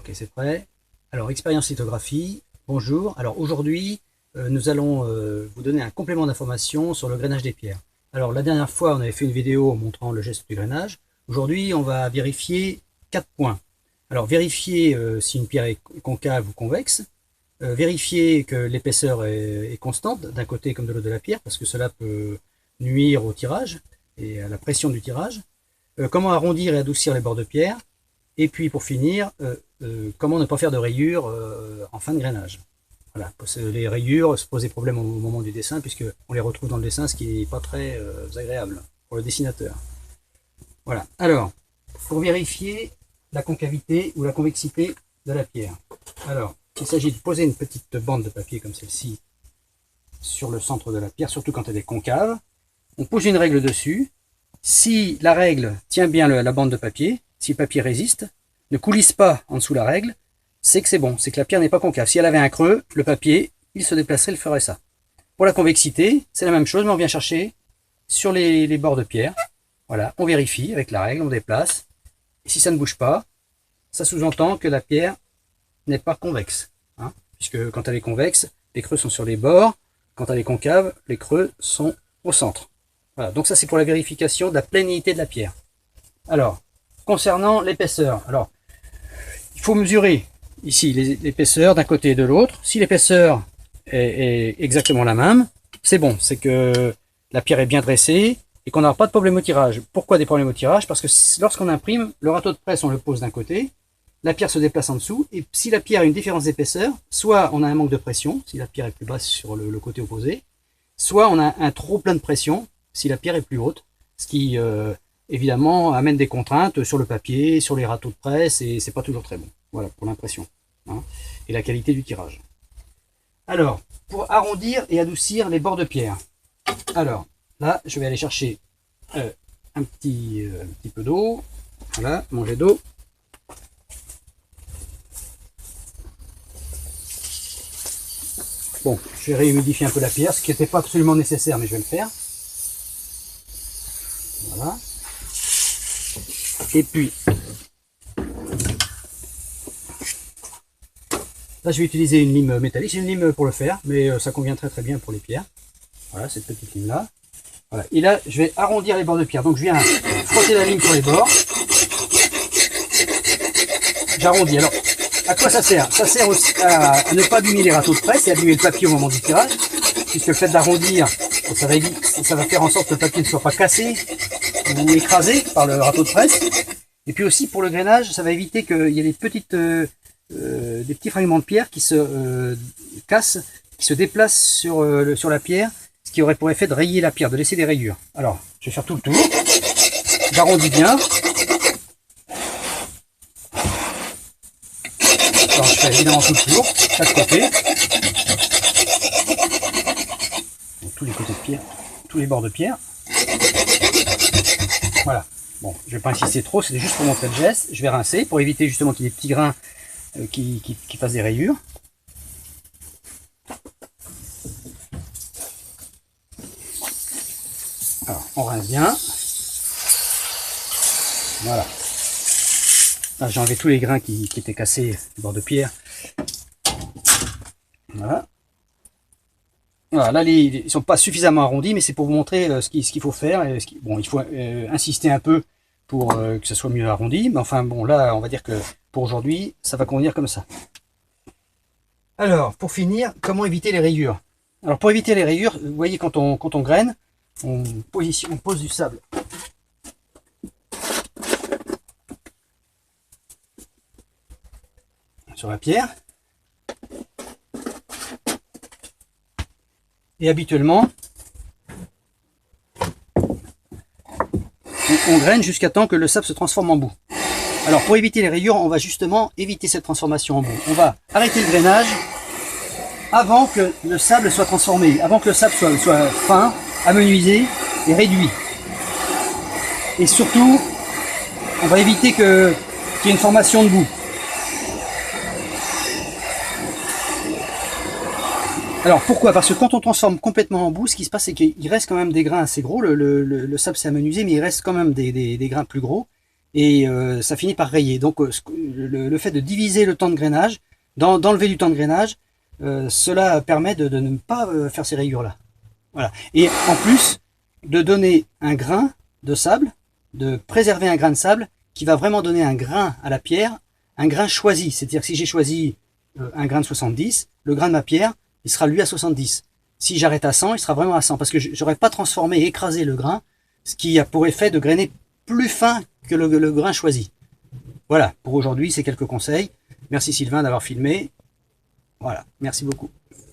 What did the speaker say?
Ok, c'est prêt. Alors, expérience lithographie, bonjour. Alors aujourd'hui, nous allons vous donner un complément d'information sur le grainage des pierres. Alors la dernière fois, on avait fait une vidéo montrant le geste du grainage. Aujourd'hui, on va vérifier 4 points. Alors vérifier si une pierre est concave ou convexe, vérifier que l'épaisseur est constante d'un côté comme de l'autre de la pierre, parce que cela peut nuire au tirage et à la pression du tirage. Comment arrondir et adoucir les bords de pierre. Et puis pour finir, comment ne pas faire de rayures en fin de grainage. Voilà, parce que les rayures se posent des problèmes au moment du dessin, puisqu'on les retrouve dans le dessin, ce qui n'est pas très agréable pour le dessinateur. Voilà, alors, pour vérifier la concavité ou la convexité de la pierre. Alors, il s'agit de poser une petite bande de papier comme celle-ci sur le centre de la pierre, surtout quand elle est concave. On pose une règle dessus. Si la règle tient bien la bande de papier, si le papier résiste, ne coulisse pas en dessous la règle, c'est que c'est bon, c'est que la pierre n'est pas concave. Si elle avait un creux, le papier, il se déplacerait, il ferait ça. Pour la convexité, c'est la même chose, mais on vient chercher sur les bords de pierre. Voilà, on vérifie avec la règle, on déplace. Et si ça ne bouge pas, ça sous-entend que la pierre n'est pas convexe. Hein, puisque quand elle est convexe, les creux sont sur les bords. Quand elle est concave, les creux sont au centre. Voilà, donc ça c'est pour la vérification de la planéité de la pierre. Alors, concernant l'épaisseur, alors il faut mesurer ici l'épaisseur d'un côté et de l'autre. Si l'épaisseur est exactement la même, c'est bon, c'est que la pierre est bien dressée et qu'on n'aura pas de problème au tirage. Pourquoi des problèmes au tirage? Parce que lorsqu'on imprime, le râteau de presse on le pose d'un côté, la pierre se déplace en dessous, et si la pierre a une différence d'épaisseur, soit on a un manque de pression, si la pierre est plus basse sur le côté opposé, soit on a un trop plein de pression, si la pierre est plus haute, ce qui évidemment amène des contraintes sur le papier, sur les râteaux de presse, et c'est pas toujours très bon. Voilà, pour l'impression. Hein, et la qualité du tirage. Alors, pour arrondir et adoucir les bords de pierre. Alors, là, je vais aller chercher un petit peu d'eau. Voilà, mon jet d'eau. Bon, je vais réhumidifier un peu la pierre, ce qui n'était pas absolument nécessaire, mais je vais le faire. Voilà. Et puis, là je vais utiliser une lime métallique, c'est une lime pour le fer, mais ça convient très très bien pour les pierres. Voilà, cette petite lime là. Voilà. Et là, je vais arrondir les bords de pierre. Donc je viens frotter la lime sur les bords. J'arrondis. Alors, à quoi ça sert? Ça sert aussi à ne pas abîmer les râteaux de presse et abîmer le papier au moment du tirage, puisque le fait d'arrondir, ça va faire en sorte que le papier ne soit pas cassé ou écrasé par le râteau de presse. Et puis aussi pour le grainage, ça va éviter qu'il y ait des petits fragments de pierre qui se cassent, qui se déplacent sur la pierre, ce qui aurait pour effet de rayer la pierre, de laisser des rayures. Alors, je vais faire tout le tour. J'arrondis bien. Alors, je fais évidemment tout le tour, chaque côté. Donc, tous les côtés de pierre, tous les bords de pierre. Voilà. Bon, je ne vais pas insister trop, c'est juste pour montrer le geste. Je vais rincer pour éviter justement qu'il y ait des petits grains qui fassent des rayures. Alors, on rince bien. Voilà. Là, j'ai enlevé tous les grains qui étaient cassés du bord de pierre. Voilà. Voilà, là, ils ne sont pas suffisamment arrondis, mais c'est pour vous montrer ce qu'il faut faire. Bon, il faut insister un peu pour que ça soit mieux arrondi. Mais enfin, bon, là, on va dire que pour aujourd'hui, ça va convenir comme ça. Alors, pour finir, comment éviter les rayures? Alors, pour éviter les rayures, vous voyez, quand on graine, on pose du sable sur la pierre. Et habituellement, on graine jusqu'à temps que le sable se transforme en boue. Alors pour éviter les rayures, on va justement éviter cette transformation en boue. On va arrêter le grainage avant que le sable soit transformé, avant que le sable soit fin, amenuisé et réduit. Et surtout, on va éviter qu'il y ait une formation de boue. Alors pourquoi? Parce que quand on transforme complètement en boue, ce qui se passe, c'est qu'il reste quand même des grains assez gros. Le sable s'est amenuisé, mais il reste quand même des grains plus gros. et ça finit par rayer. Donc le fait de diviser le temps de grainage, d'enlever du temps de grainage, cela permet de ne pas faire ces rayures-là. Voilà. Et en plus, de donner un grain de sable, de préserver un grain de sable qui va vraiment donner un grain à la pierre, un grain choisi. C'est-à-dire que si j'ai choisi un grain de 70, le grain de ma pierre, il sera lui à 70. Si j'arrête à 100, il sera vraiment à 100 parce que j'aurais pas transformé, écrasé le grain, ce qui a pour effet de grainer plus fin que le grain choisi. Voilà, pour aujourd'hui, c'est quelques conseils. Merci Sylvain d'avoir filmé. Voilà, merci beaucoup.